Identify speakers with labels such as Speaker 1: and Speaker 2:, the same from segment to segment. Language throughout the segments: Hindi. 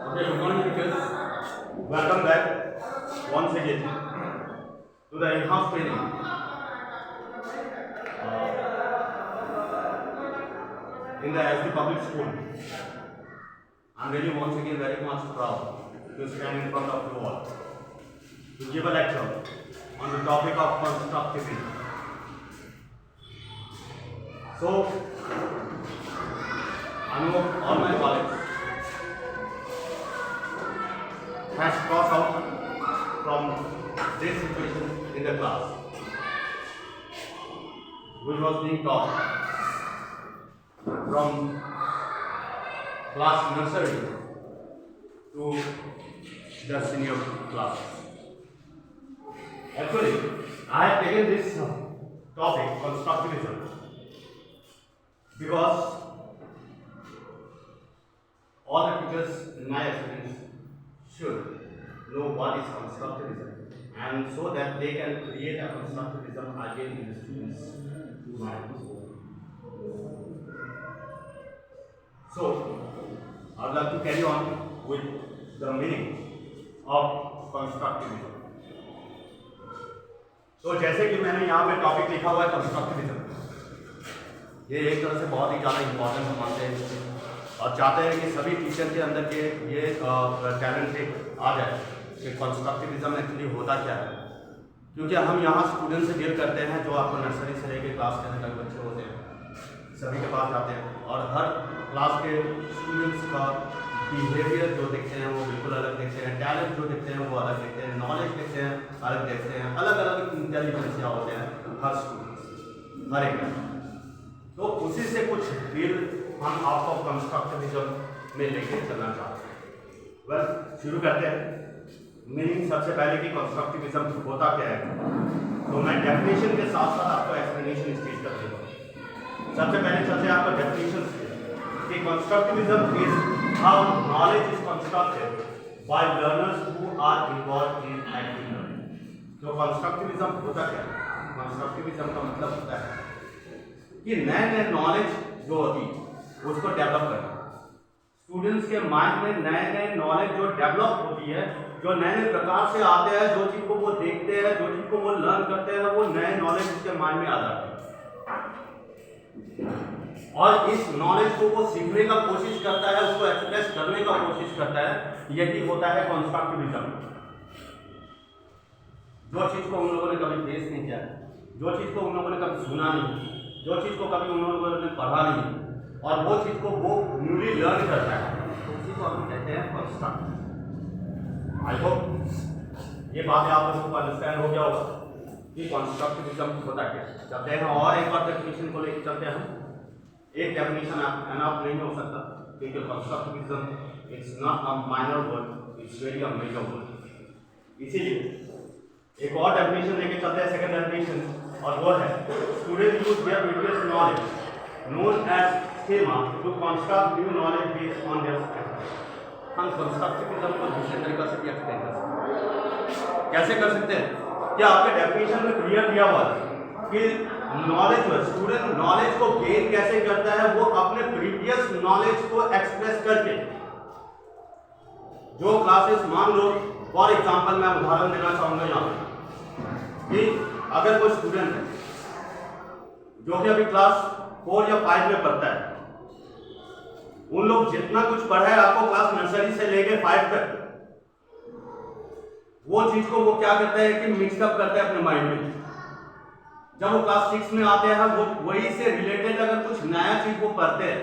Speaker 1: Okay, good morning teachers. Welcome back once again to the in-house training. In the SD Public School. I'm really once again very much proud to stand in front of you all to give a lecture on the topic of constructivism. So, I know all my colleagues has crossed out from this situation in the class, which was being taught from class nursery to the senior class. Actually, I have taken this topic, constructivism, because all the teachers in my experience should know what is constructivism, and so that they can create a constructivism again in the students' minds. So, I would like to carry on with the meaning of constructivism. तो जैसे कि मैंने यहाँ पे टॉपिक लिखा हुआ है कंस्ट्रक्टिविज्म, ये एक तरह से बहुत ही ज़्यादा इम्पोर्टेंट हम मानते हैं और चाहते हैं कि सभी टीचर के अंदर के ये टैलेंट एक आ जाए कि कंस्ट्रक्टिविज्म एक्चुअली होता क्या है। क्योंकि हम यहाँ स्टूडेंट से डील करते हैं जो आपको नर्सरी से लेकर क्लास 10 तक बच्चे होते हैं, सभी के पास जाते हैं और हर क्लास के स्टूडेंट्स का बिहेवियर जो देखते हैं वो बिल्कुल अलग देखते हैं, टैलेंट जो देखते हैं वो अलग देखते हैं, नॉलेज देखते हैं अलग देखते हैं, अलग अलग इंटेलिजेंसिया होते हैं हर स्टूडेंट्स, हर एक में। तो उसी से कुछ डील हम आपको कंस्ट्रक्टिविज्म में लेके चलना चाहते हैं। बस शुरू करते हैं। मीनिंग सबसे पहले कि कंस्ट्रक्टिविज्म होता क्या है, तो मैं डेफिनेशन के साथ साथ आपको एक्सप्लेनेशन स्टेज कर देता हूँ। सबसे पहले चलते हैं आपका डेफिनेशन कि constructivism is how knowledge is constructed by learners who are involved in active learning. तो कंस्ट्रक्टिविज्म होता क्या है? कंस्ट्रक्टिविज्म का मतलब होता है कि नए नए नॉलेज जो होती है उसको डेवलप करना। स्टूडेंट्स के माइंड में नए नए नॉलेज जो डेवलप होती है, जो नए नए प्रकार से आते हैं, जो चीज़ को वो देखते हैं, जो चीज़ को वो लर्न करते हैं, वो नए नॉलेज उसके माइंड में आ जाती है और इस नॉलेज को वो सीखने का कोशिश करता है, उसको एक्सप्रेस करने का कोशिश करता है। यही होता है कंस्ट्रक्टिविज्म। जो चीज़ को उन लोगों ने कभी फेस नहीं किया, जो चीज़ को उन लोगों ने कभी सुना नहीं, जो चीज़ को कभी उन लोगों ने पढ़ा नहीं और वो चीज़ को वो न्यूली लर्न करता है, तो उसी को हम कहते हैं कंस्ट्रक्ट। आई होप ये बातें आप लोगों को अंडरस्टैंड हो गया होगा कि कंस्ट्रक्टिविज्म होता क्या है। चलते हैं और एक बार डेफिनेशन को लेकर चलते हैं। एक डेफिनेशन एनफ नहीं हो सकता क्योंकि constructivism it's not a minor word, it's very a major word. इसीलिए एक और डेफिनेशन लेके चलते हैं, सेकंड डेफिनेशन, और वो है student use their previous knowledge known as schema to construct new knowledge based on their schema. हम कंस्ट्रक्टिविज्म को दूसरे तरीके से भी एक्सप्लेन कर सकते हैं। कैसे कर सकते हैं? क्या आपके डेफिनेशन में क्लियर दिया हुआ है कि नॉलेज में स्टूडेंट नॉलेज को गेन कैसे करता है? वो अपने प्रीवियस नॉलेज को एक्सप्रेस करके। जो क्लासेस, मान लो फॉर एग्जांपल मैं उदाहरण देना चाहूंगा यहाँ पे कि अगर कोई स्टूडेंट है जो कि अभी क्लास 4 या 5 में पढ़ता है, उन लोग जितना कुछ पढ़ा है आपको क्लास नर्सरी से लेके 5 तक, वो चीज को वो क्या करता है कि मिक्सअप करता है अपने माइंड में। जब वो क्लास 6 में आते हैं, वो वही से रिलेटेड अगर कुछ नया चीज वो पढ़ते हैं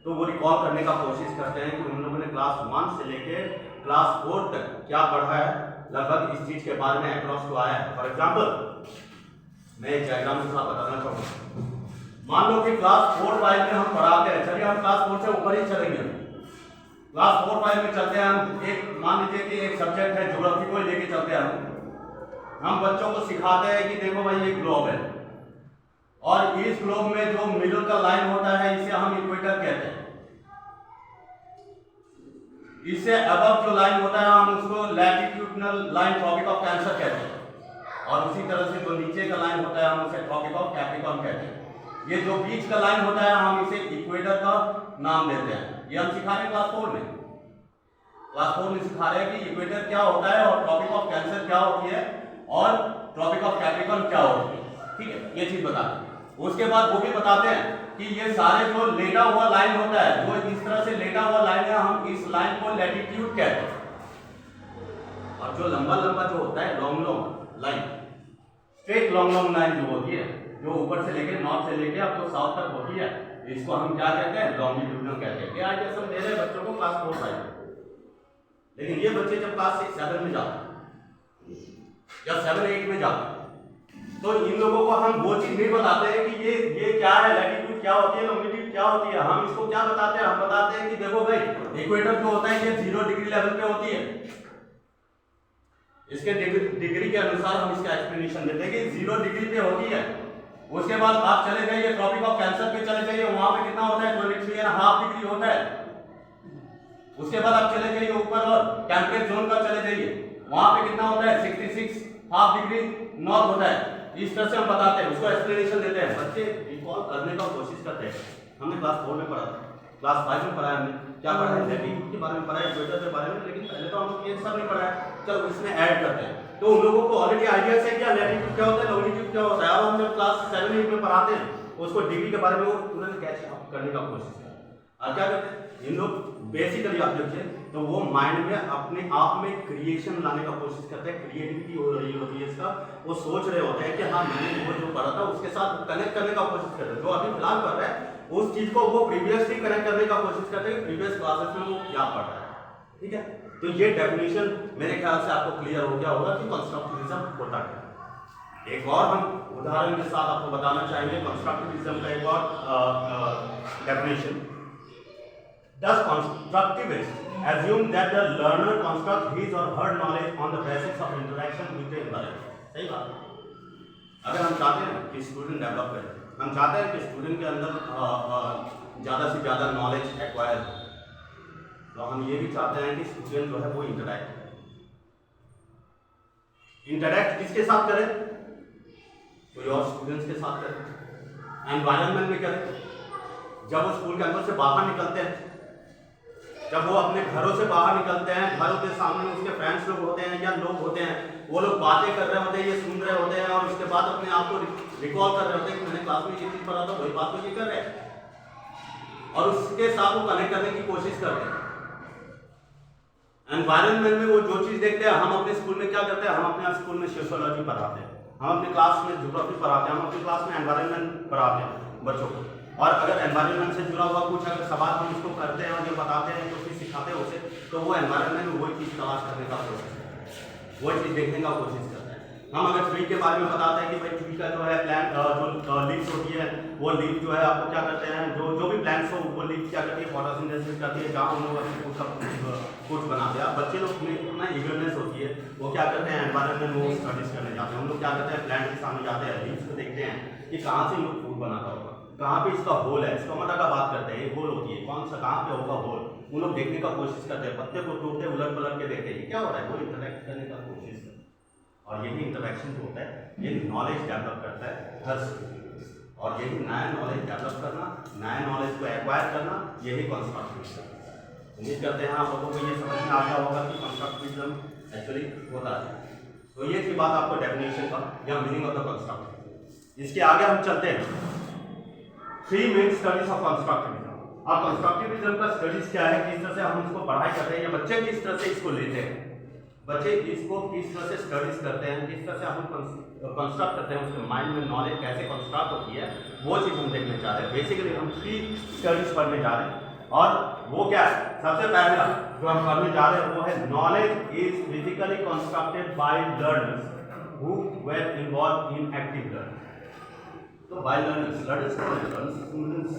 Speaker 1: तो वो रिकॉल करने का कोशिश करते हैं कि उन लोगों ने क्लास 1 से लेके क्लास 4 तक क्या पढ़ा है, लगभग इस चीज के बारे में अक्रॉस तो आया है। फॉर एग्जाम्पल मैं एक डायग्राम के साथ बताना चाहूँगा। मान लो कि क्लास 4-5 में हम पढ़ाते हैं, चलिए हम क्लास 4 से ऊपर ही चलेंगे। क्लास 4-5 में चलते हैं हम, एक मान लीजिए कि एक सब्जेक्ट है ज्योग्राफी को लेके चलते हैं। हम बच्चों को सिखाते हैं कि देखो भाई ये ग्लोब है और इस ग्लोब में जो मिडल का लाइन होता है इसे हम इक्वेटर कहते हैं। इससे अबव जो लाइन होता है हम उसको latitudinal line, Tropic of Cancer कहते हैं। और उसी तरह से जो नीचे का लाइन होता है हम उसे ट्रॉपिक ऑफ कैप्रिकॉर्न कहते हैं। ये जो बीच का लाइन होता है हम इसे इक्वेटर का नाम देते हैं। ये हम सिखा रहे हैं क्लास 4 में। क्लास 4 में सिखा रहे हैं कि इक्वेटर क्या होता है और ट्रॉपिक ऑफ कैंसर क्या होती है और ट्रॉपिक ऑफ कैप्रिकॉर्न क्या होती है, ठीक है, ये चीज बताते हैं। उसके बाद वो भी बताते हैं कि ये सारे जो लेटा हुआ लाइन होता है, जो इस तरह से लेटा हुआ लाइन है, हम इस लाइन को लैटिट्यूड कहते हैं, और जो लंबा लंबा जो होता है long long line, straight long long line जो होती है, जो ऊपर से लेके नॉर्थ से लेके आपको साउथ तक होती है, इसको हम क्या कहते हैं, लॉन्गिट्यूडिनल कहते हैं। क्या आइडिया सब दे रहे हैं बच्चों को क्लास 4 5 में। लेकिन ये बच्चे जब क्लास 6 7 में जाते हैं या 7 8 में जाते हैं, तो इन लोगों को हम वो चीज नहीं बताते हैं कि ये क्या है, लैटिट्यूड क्या होती है, लॉन्गिट्यूड क्या होती है। हम इसको क्या बताते हैं, हम बताते हैं कि देखो भाई इक्वेटर जो होता है ये 0 डिग्री लेवल पे होती है, इसके डिग्री के अनुसार हम इसका एक्सप्लेनेशन देते हैं कि 0 डिग्री पे होती है। उसके बाद आप चले जाइए ट्रॉपिक ऑफ कैंसर पे चले जाइए, वहां पे कितना होता है, 23.5 डिग्री होता है। उसके बाद आप चले जाइए ऊपर और टेम्परेट जोन का चले जाइए, वहां पे कितना होता है, 66.5 डिग्री नॉर्थ होता है। इस तरह से हम बताते हैं, उसको एक्सप्लेनेशन देते हैं, बच्चे रिकॉल करने का कोशिश करते हैं। हमने क्लास 4 में पढ़ा था, क्लास 5 में पढ़ा है, हमने क्या पढ़ा है, लैटिट्यूड के बारे में पढ़ा है, इक्वेटर के बारे में, लेकिन पहले तो हम ये सब नहीं पढ़ा है। चलो इसमें ऐड करते हैं, तो उन लोगों को ऑलरेडी आइडिया है क्या लैटिट्यूड क्या होता है, लॉन्गिट्यूड क्या होता है। अब हम जब क्लास 7 8 में पढ़ाते हैं, उसको डिग्री के बारे में वो तुरंत कैच अप करने का कोशिश करते हैं। और क्या करते हैं इन लोग, बेसिकली आप देखिए तो वो माइंड में अपने आप में क्रिएशन लाने का कोशिश करते हैं, क्रिएटिविटी हो रही होती है इसका, वो सोच रहे होते हैं कि हाँ मैंने वो जो पढ़ा था उसके साथ कनेक्ट करने का कोशिश करते हैं। जो अभी फिलहाल पढ़ रहे हैं उस चीज को वो प्रीवियसली कनेक्ट करने का कोशिश करते हैं, प्रीवियस क्लासेस में वो क्या पढ़ रहा है, ठीक है। तो ये डेफिनेशन मेरे ख्याल से आपको क्लियर हो गया होगा कि कंस्ट्रक्टिविज्म होता क्या। एक और हम उदाहरण के साथ आपको बताना चाहेंगे कंस्ट्रक्टिविज्म का एक और definition. Does constructivists assume that the learner constructs his or her knowledge on the basis of interaction with the environment? सही बात है। अगर हम चाहते हैं कि स्टूडेंट डेवलप करें, हम चाहते हैं कि स्टूडेंट के अंदर ज़्यादा से ज़्यादा नॉलेज एक्वायर हो, तो हम ये भी चाहते हैं कि स्टूडेंट जो है वो इंटरैक्ट किसके साथ करें, कोई और स्टूडेंट्स के साथ करें, एनवायरनमेंट में करें। जब वो स्कूल कैंपस से बाहर निकलते हैं, जब वो अपने घरों से बाहर निकलते हैं, घरों के सामने उसके फ्रेंड्स लोग होते हैं या लोग होते हैं, वो लोग बातें कर रहे होते हैं, ये सुन रहे होते हैं, और उसके बाद अपने आप को रिकॉल कर रहे होते हैं कि मैंने क्लास में ये चीज़ पढ़ा था, वही बात को ये कर रहे हैं, और उसके साथ वो कनेक्ट करने की कोशिश करते हैं। एनवायरनमेंट में वो जो चीज़ देखते हैं, हम अपने स्कूल में क्या करते हैं, हम अपने स्कूल में सोशियोलॉजी पढ़ाते हैं, हम अपने क्लास में ज्योग्राफी पढ़ाते हैं, हम अपनी क्लास में एनवायरनमेंट पढ़ाते हैं बच्चों को। और अगर एनवायरनमेंट से जुड़ा हुआ कुछ अगर सवाल हम उसको करते हैं और जो बताते हैं तो फिर सिखाते हैं उसे, तो वो एनवायरनमेंट में वही चीज़ तलाश करने का कोशिश करता है, वही चीज़ देखने का कोशिश करता है। हम अगर ट्री के बारे में बताते हैं कि भाई ट्री का जो है प्लांट जो लीव्स होती है, वो लीव जो है आपको क्या करते हैं, जो भी प्लांट्स हो वो लीव क्या करती है, फोटोसिंथेसिस करती है, जहाँ हम लोग कुछ बनाते हैं। बच्चे लोग में इतना ईगरनेस होती है, वो क्या करते हैं एनवायरनमेंट में वो स्टडीज करने जाते हैं। हम लोग क्या करते हैं, प्लांट के सामने जाते हैं, लीव्स को देखते हैं कि कहाँ से लोग फूड बनाता होगा, कहाँ पे इसका होल है, स्टोमेटा का बात करते हैं, एक होल होती है, कौन सा कहाँ पे होगा होल, वो लोग देखने का कोशिश करते हैं, पत्ते को तोड़ते उलट पलट के देखते हैं क्या हो रहा है, वो इंटरेक्ट करने का कोशिश करते हैं। और यही इंटरेक्शन जो होता है ये नॉलेज डेवलप करता है हर स्टूडेंट, और यही नया नॉलेज डेवलप करना, नया नॉलेज को एक्वायर करना, यही कंस्ट्रक्टिविज्म है। उम्मीद करते हैं आप लोगों को ये समझ में आ गया होगा कि कंस्ट्रक्टिविज्म एक्चुअली होता है। तो ये थी बात आपको डेफिनेशन का या मीनिंग ऑफ द कंस्ट्रक्टिविज्म। इसके आगे हम चलते हैं 3 मेन स्टडीज ऑफ कंस्ट्रक्टिविज्म। अब कंस्ट्रक्टिविज्म का स्टडीज क्या है, किस तरह से हम इसको पढ़ाई करते हैं, या बच्चे किस तरह से इसको लेते हैं, बच्चे इसको किस तरह से स्टडीज करते हैं, किस तरह से हम कंस्ट्रक्ट करते हैं, उसके माइंड में नॉलेज कैसे कंस्ट्रक्ट होती है, वो चीज़ हम देखने जा रहे हैं। बेसिकली हम 3 स्टडीज पढ़ने जा रहे हैं, और वो क्या है, सबसे पहला जो हम पढ़ने जा रहे हैं वो है knowledge is physically constructed by learners who were involve in active learning. तो बाय लर्नर्स स्टूडेंट्स,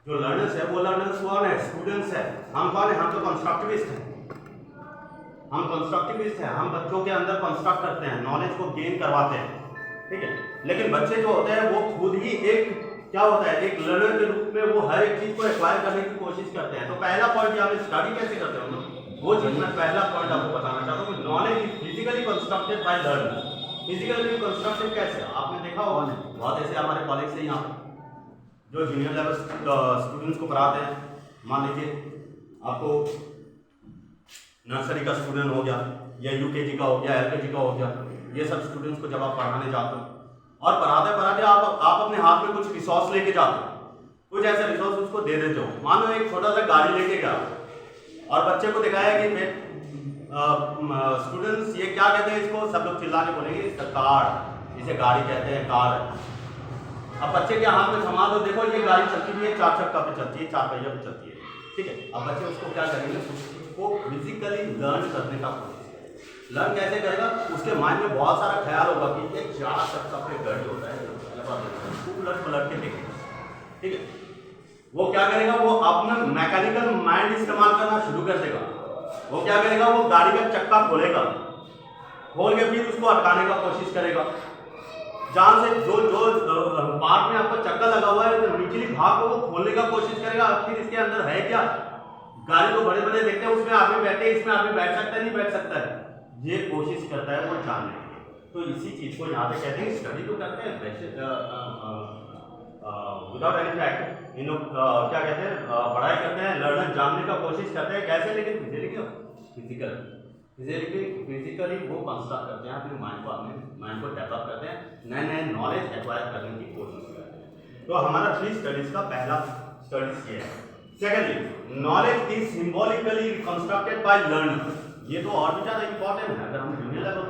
Speaker 1: जो लर्नर्स है वो लर्नर्स कौन है, स्टूडेंट्स है। हम कौन है, हम तो कंस्ट्रक्टिविस्ट हैं, हम कंस्ट्रक्टिविस्ट हैं, हम बच्चों के अंदर कंस्ट्रक्ट करते हैं, नॉलेज को गेन करवाते हैं, ठीक है। लेकिन बच्चे जो होते हैं वो खुद ही एक क्या होता है, एक लर्नर के रूप में वो हर एक चीज को एक्वायर करने की कोशिश करते हैं। तो पहला पॉइंट यहाँ पे स्टडी कैसे करते हैं वो चीज मैं पहला पॉइंट आपको बताना चाहता हूँ। Knowledge is physically constructed by learner. Physically constructed कैसे, आपने देखा होगा बहुत ऐसे हमारे कॉलेज से यहाँ जो जूनियर लेवल स्टूडेंट्स को पढ़ाते हैं, मान लीजिए आपको नर्सरी का स्टूडेंट हो गया या यूकेजी का हो गया, एलकेजी का हो गया, ये सब स्टूडेंट्स को जब आप पढ़ाने जाते हो और पढ़ाते पढ़ाते आप अपने हाथ में कुछ रिसोर्स लेके जाते हो, कुछ ऐसे रिसोर्स उसको दे देते हो। मान लो एक छोटा सा गाड़ी लेके गया और बच्चे को दिखाया कि स्टूडेंट्स ये क्या कहते हैं, इसको सब लोग चिल्ला के बोलेंगे इसका कार, इसे गाड़ी कहते हैं, कार है। अब बच्चे के हाथ में थमा दो, देखो ये गाड़ी चलती भी है, 4 चक्का पे चलती है, 4 पहिया पे चलती है, ठीक है। अब बच्चे उसको क्या करेंगे, उसको फिजिकली लर्न करने का कोशिश करेंगे। लर्न कैसे करेगा, उसके माइंड में बहुत सारा ख्याल होगा कि ये 4 चक्का पे गाड़ी होता है, उलट पलट के देखेगा, ठीक है। वो क्या करेगा, वो अपना मैकेनिकल माइंड इस्तेमाल करना शुरू कर देगा। वो क्या करेगा, वो गाड़ी का चक्का खोलेगा, खोल के फिर उसको अटकाने का कोशिश करेगा। जहां से जो पार्ट में आपका चक्का लगा हुआ है, तो निचली भाग को वो खोलने का कोशिश करेगा। फिर इसके अंदर है क्या, गाड़ी को बड़े बड़े देखते हैं, उसमें आदमी बैठे, इसमें आदमी बैठ सकता है, नहीं बैठ सकता है, ये कोशिश करता है वो जानने की। तो इसी चीज को यहाँ पे कहते हैं, स्टडी तो करते हैं वैसे विदाउट एनी फैक्ट, इन लोग क्या कहते हैं, पढ़ाई करते हैं, लर्नर जानने का कोशिश करते हैं। कैसे, लेकिन फिजिकली वो कंस्ट्रक्ट करते हैं अपने माइंड को डेवलप करते हैं, नए नए नॉलेज एक्वायर करने की कोशिश करते हैं। तो हमारा 3 स्टडीज का पहला स्टडीज ये है। Secondly, knowledge is symbolically constructed by learner. ये तो और भी ज़्यादा इंपॉर्टेंट है। अगर हम जूनियर लेवल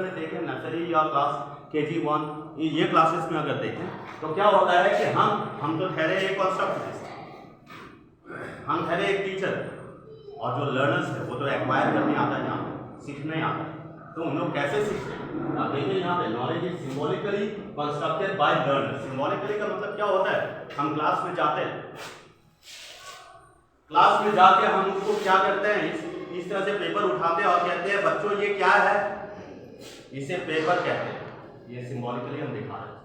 Speaker 1: में देखें, नर्सरी या क्लास KG 1 ये क्लासेस में अगर देखें, तो क्या होता है कि हम तो ठहरे एक कंस्ट्रक्टिविस्ट, हम ठहरे एक टीचर, और जो लर्नर्स है वो तो एक्वायर करने आता है, यहाँ सीखने आता है। तो उन लोग कैसे सीखते हैं, आप देखिए यहाँ पे, knowledge is symbolically constructed by learner. Symbolically का मतलब क्या होता है, हम क्लास में जाते हैं, क्लास में जाके हम उसको क्या करते हैं, इस तरह से पेपर उठाते हैं और कहते हैं बच्चों ये क्या है, इसे पेपर कहते हैं। ये सिंबॉलिकली हम दिखा रहे हैं।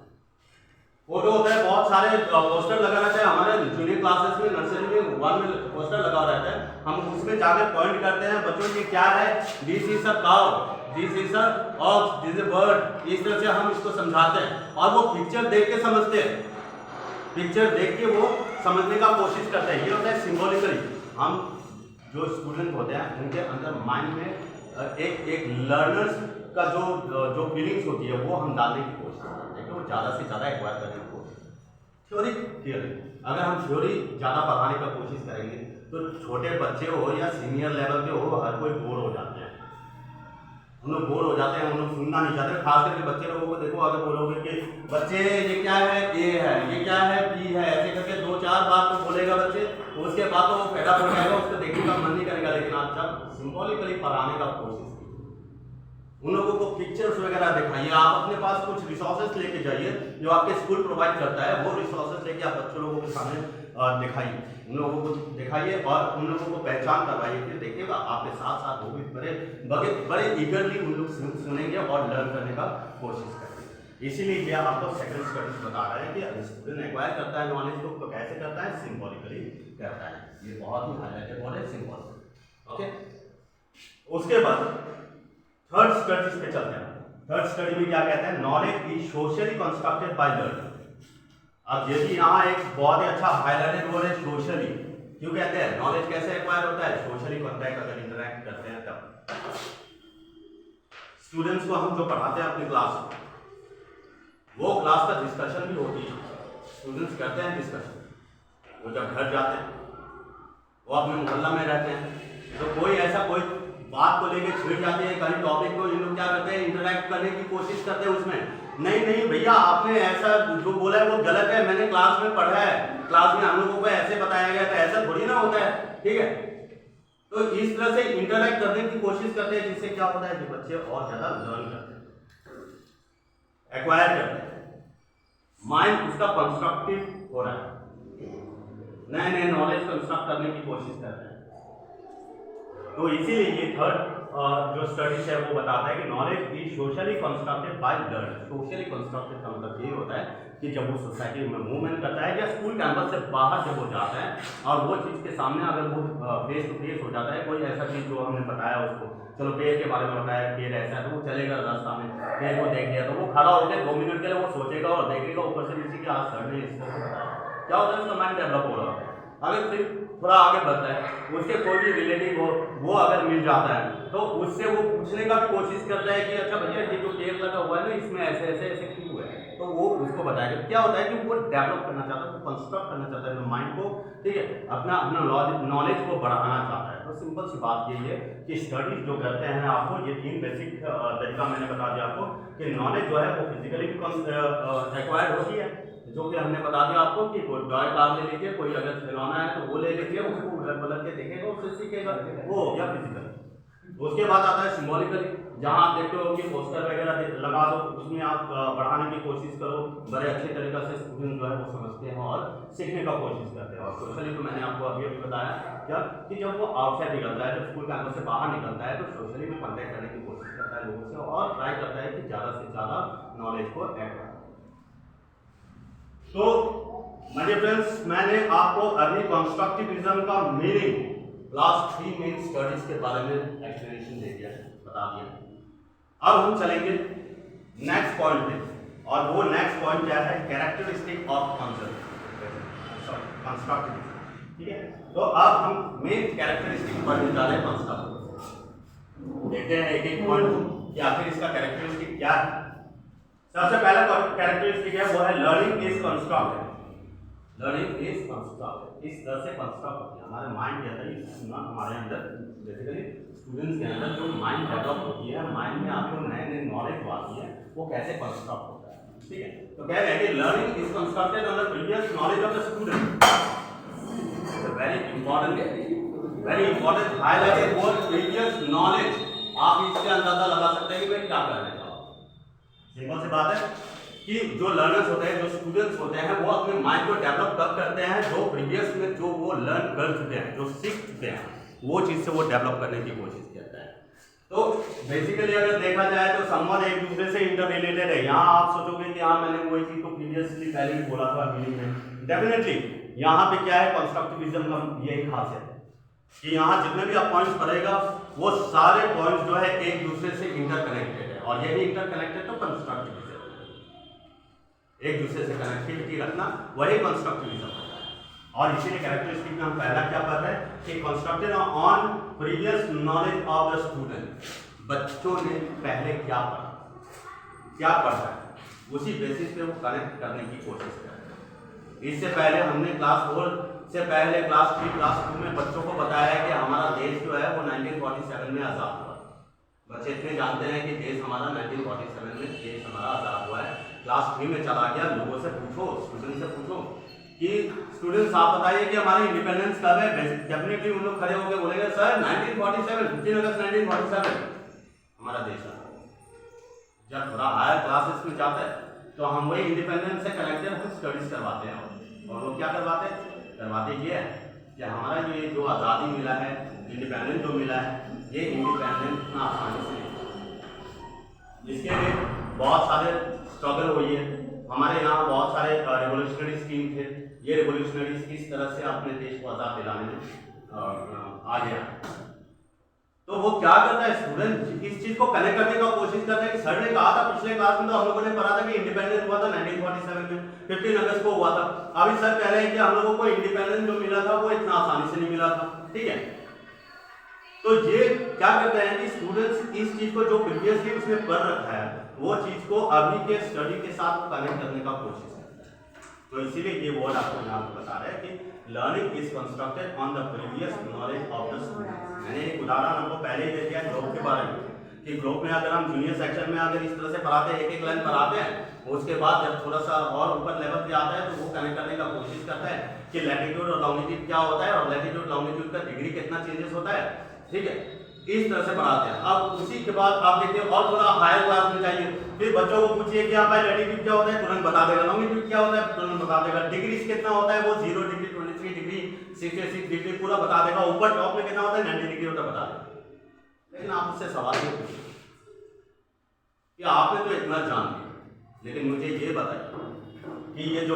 Speaker 1: फोटो होता है, बहुत सारे पोस्टर लगा रहता है हमारे जूनियर क्लासेस में, नर्सरी में 1 में पोस्टर लगा रहता है, हम उसमें जाके पॉइंट करते हैं, बच्चों ये क्या है, this is a cow, this is a ox, this is a bird. इस तरह से हम इसको समझाते हैं और वो पिक्चर देख के समझते हैं, पिक्चर देख के वो समझने का कोशिश करते हैं। ये होता है सिंबॉलिकली। हम जो स्टूडेंट होते हैं उनके अंदर माइंड में एक लर्नर्स का जो फीलिंग्स होती है वो हम डालने की कोशिश करते हैं, तो ज़्यादा से ज़्यादा एक्वायर करने की कोशिश। थियोरी अगर हम थ्योरी ज़्यादा पढ़ाने का कोशिश करेंगे तो छोटे बच्चे हो या सीनियर लेवल के हो, हर कोई बोर हो जाते हैं, हम लोग बोर हो जाते हैं, हम लोग सुनना नहीं चाहते। खास करके बच्चे लोगों को देखो, अगर बोलोगे कि बच्चे ये क्या है, ए है, ये क्या है, बी है, ऐसे करके 2-4 बार तो बोलेगा बच्चे, उसके बाद तो वो पैदा हो जाएगा, उसको देखने का मन नहीं करेगा। लेकिन आप जब सिंबॉलिकली पढ़ाने का कोशिश कीजिए, उन लोगों को पिक्चर्स वगैरह दिखाइए, आप अपने पास कुछ रिसोर्सेज लेके जाइए जो आपके स्कूल प्रोवाइड करता है, वो रिसोर्सेज लेके आप बच्चों लोगों के सामने दिखाइए, उन लोगों को दिखाइए और उन लोगों को पहचान करवाइए। फिर देखिएगा आपके साथ साथ वो भी बड़े ईगरली उन लोग सुनेंगे और लर्न करने का कोशिश करेंगे। इसीलिए ये आपको सेकंड स्टडीज बता रहे हैं कि स्टूडेंट एक्वायर करता है नॉलेज को, तो कैसे करता है, सिंबॉलिकली करता है। ये बहुत ही हाईलाइटेड वर्ड है, सिंबॉलिक। ओके, उसके बाद थर्ड स्टडीज पे चलते हैं। थर्ड स्टडी में क्या कहते हैं, knowledge is socially constructed by learning. अब यदि यहाँ एक बहुत ही अच्छा हाईलाइटेड वर्ड है सोशली। क्यों कहते हैं, नॉलेज कैसे एक्वायर होता है, सोशली कांटेक्ट अगर इंटरैक्ट करते हैं तब। स्टूडेंट्स को हम जो पढ़ाते हैं अपनी क्लास में, वो क्लास का डिस्कशन भी होती है, स्टूडेंट्स करते हैं डिस्कशन। वो जब घर जाते हैं, वो अपने मोहल्ला में रहते हैं, तो कोई ऐसा कोई बात को लेके छिड़ जाते हैं, कहीं टॉपिक को इन लोग क्या करते हैं, इंटरैक्ट करने की कोशिश करते हैं उसमें। नहीं भैया, आपने ऐसा जो बोला है वो गलत है, मैंने क्लास में पढ़ा है, क्लास में हम लोगों को ऐसे बताया गया था, ऐसा थोड़ी ना होता है, ठीक है। तो इस तरह से इंटरैक्ट करने की कोशिश करते हैं, जिससे क्या होता है कि बच्चे और ज्यादा लर्न करते हैं, एक्वायर करते हैं, माइंड उसका कंस्ट्रक्टिव हो रहा है, नए नए नॉलेज कंस्ट्रक्ट करने की कोशिश कर रहे हैं। तो इसीलिए ये थर्ड जो स्टडीज है वो बताता है कि knowledge is socially constructed by learner. Socially constructed का मतलब ये होता है कि जब वो सोसाइटी में मूवमेंट करता है या स्कूल कैंपस से बाहर जब वो जाता है और वो चीज़ के सामने अगर वो फेस टू फेस हो जाता है, कोई ऐसा चीज़ जो हमने बताया उसको, चलो पेड़ के बारे में बताया, पेड़ ऐसा है, तो वो चलेगा रास्ता में, पेड़ को देख लिया तो वो खड़ा होकर 2 मिनट के लिए वो सोचेगा और देखेगा ऊपर से किसी के हाथ सर ने इस तरह से बताया, क्या होता है उसका माइंड डेवलप हो रहा है। अगर फिर थोड़ा आगे बढ़ता है, उसके कोई भी रिलेटिव हो वो अगर मिल जाता है तो उससे वो पूछने का भी कोशिश करता है कि अच्छा भैया ये जो टेप लगा हुआ है ना इसमें ऐसे ऐसे ऐसे क्यों हुआ है, तो वो उसको बताएगा। क्या होता है कि वो डेवलप करना चाहता है, वो कंस्ट्रक्ट करना चाहता है माइंड को, ठीक है, अपना अपना नॉलेज को बढ़ाना चाहता है। तो सिंपल सी बात यही है कि स्टडीज जो करते हैं आपको ये 3 बेसिक तरीका मैंने बता दिया आपको कि नॉलेज जो है वो फिजिकली एक्वायर्ड होती है, जो कि हमने बता दिया आपको कि कोई टॉय कार ले लीजिए, कोई अगर खिलौना है तो वो ले लीजिए, उसको उलट पलट के देखेगा उससे सीखेगा, वो हो गया फिजिकल। उसके बाद आता है सिंबॉलिकली, जहाँ आप देखते हो कि पोस्टर वगैरह लगा दो, उसमें आप बढ़ाने की कोशिश करो, बड़े अच्छे तरीके से स्टूडेंट जो है वो समझते हैं और सीखने का कोशिश करते हैं। और सोशली तो मैंने आपको अभी अभी बताया क्या कि जब वो आउटसाइड निकलता है, जब स्कूल कैंपस से बाहर निकलता है तो सोशली में कॉन्टैक्ट करने की कोशिश करता है लोगों से और ट्राई करता है कि ज़्यादा से ज़्यादा नॉलेज को ऐड करें। तो मेरे फ्रेंड्स, मैंने आपको अभी कंस्ट्रक्टिविज्म का मीनिंग क्लास 3 मेन स्टडीज के बारे में एक्सप्लेनेशन दे दिया, बता दिया। अब हम चलेंगे नेक्स्ट पॉइंट पे, और वो नेक्स्ट पॉइंट क्या है, कैरेक्टरिस्टिक ऑफ कंस्ट्रक्टिविज्म, ठीक है। तो अब हम मेन कैरेक्टरिस्टिक पढ़ने जा रहे हैं कंस्ट्रक्टिविज्म। देखते हैं एक एक पॉइंट कि आखिर इसका कैरेक्टरिस्टिक क्या है। सबसे पहला कैरेक्टरिस्टिक है वो है learning is constructed. Learning is constructed, इस तरह से कंस्ट्रक्ट होती है हमारे माइंड के अंदर, हमारे अंदर बेसिकली स्टूडेंट्स के अंदर जो माइंड डेवलप होती है, माइंड में आपको नए नए नॉलेज आती है, वो कैसे कंस्ट्रक्ट होता है, ठीक है। तो कह रहे हैं कि learning is constructed on the previous knowledge of the student. Very important highlighted word previous knowledge. आप इससे अंदाजा लगा सकते हैं कि मैं क्या कर रहा हूं। सिंपल सी बात है कि जो लर्नर्स होते हैं, जो स्टूडेंट्स होते हैं, वो अपने माइंड को डेवलप कब करते हैं, जो प्रीवियस में जो वो लर्न कर चुके हैं, जो सीख चुके हैं, वो चीज़ से वो डेवलप करने की कोशिश करता है। तो बेसिकली अगर देखा जाए तो समवन एक दूसरे से इंटर रिलेटेड है। यहाँ आप सोचोगे कि हाँ मैंने वही चीज़ तो प्रीवियसली पहले ही बोला था मीनिंग में। डेफिनेटली यहाँ पे क्या है, कंस्ट्रक्टिविज्म का यही खासियत है कि यहाँ जितने भी आप पॉइंट्स पढ़ेगा वो सारे पॉइंट्स जो है एक दूसरे से इंटरकनेक्टेड है, और यही इंटरकनेक्टेड तो कंस्ट्रक्टिविज्म, एक दूसरे से कनेक्टिविटी रखना वही कंस्ट्रक्टिविज्म होता है। और इसीलिए कैरेक्टरिस्टिक में हम पहला क्या पढ़ रहे हैं कि constructed on previous knowledge of the student. बच्चों ने पहले क्या पढ़ा है, उसी बेसिस पे वो कनेक्ट करने की कोशिश कर रहे हैं। इससे पहले हमने क्लास 4 से पहले क्लास 3 क्लास 2 में बच्चों को बताया है कि हमारा देश जो है वो 1947 में आज़ाद हुआ। बच्चे इतने जानते हैं कि देश हमारा 1947 में देश हमारा आज़ाद हुआ है। क्लास 3 में चला गया, लोगों से पूछो, स्टूडेंट से पूछो कि स्टूडेंट्स आप बताइए कि हमारी इंडिपेंडेंस कब है। डेफिनेटली उन लोग खड़े होकर बोलेंगे सर 1947, 15 अगस्त 1947 हमारा देश है। जब थोड़ा हायर क्लासेस में जाता है तो हम वही इंडिपेंडेंस से कनेक्टेड हम स्टडीज करवाते हैं, और वो क्या करवाते ये है कि हमारा ये जो आज़ादी मिला है, इंडिपेंडेंस जो मिला है, ये इंडिपेंडेंस इतना आसानी से नहीं। इसके लिए बहुत सारे स्ट्रगल हुई है। हमारे यहाँ बहुत सारे रिवोल्यूशनरी स्कीम थे। ये रिवोल्यूशनरी किस तरह से अपने देश को आज़ाद दिलाने में आ गया। तो वो क्या करता है, स्टूडेंट इस चीज को कनेक्ट करने का कोशिश करता है कि सर ने कहा था पिछले क्लास में, तो हम लोगों ने पढ़ा था कि इंडिपेंडेंस हुआ था 1947 में, 15 अगस्त को हुआ था। अभी सर कह रहे हैं कि हम लोगों को इंडिपेंडेंस जो मिला था वो इतना आसानी से नहीं मिला था, ठीक है। तो ये क्या करते हैं कि स्टूडेंट्स इस चीज को जो प्रीवियसली उसने पढ़ रखा है वो चीज को अभी के स्टडी के साथ कनेक्ट करने का कोशिश करता है। तो इसीलिए ये वर्ड आपको यहाँ पे बता रहे हैं कि learning is constructed on the previous knowledge of the student. मैंने एक उदाहरण आपको पहले ही दे दिया ग्लोब के बारे में कि ग्लोब में अगर हम जूनियर सेक्शन में अगर इस तरह से पढ़ाते हैं, एक एक लाइन पढ़ाते हैं, उसके बाद जब थोड़ा सा और ऊपर लेवल पे आता है तो वो कनेक्ट करने का कोशिश करता है कि लैटिट्यूड और लॉन्गिट्यूड क्या होता है और लैटिट्यूड लॉन्गिट्यूड का डिग्री कितना चेंजेस होता है, ठीक है। इस तरह से पढ़ाते हैं। अब उसी के बाद आप देखिए और थोड़ा हायर क्लास में जाइए, फिर बच्चों को पूछिए कि यहाँ पर लैटिट्यूड क्या होता है, तुरंत बता देगा। लॉन्गिट्यूड क्या होता है, तुरंत बता देगा। डिग्री कितना होता है, वो 0 डिग्री, 23 डिग्री, 66 डिग्री पूरा बता देगा। ऊपर टॉप में कितना होता है, 90 डिग्री होता है, बता देगा। लेकिन आप उससे सवाल ये पूछिए कि आपने तो इतना जान लिया, लेकिन मुझे ये बताइए कि ये जो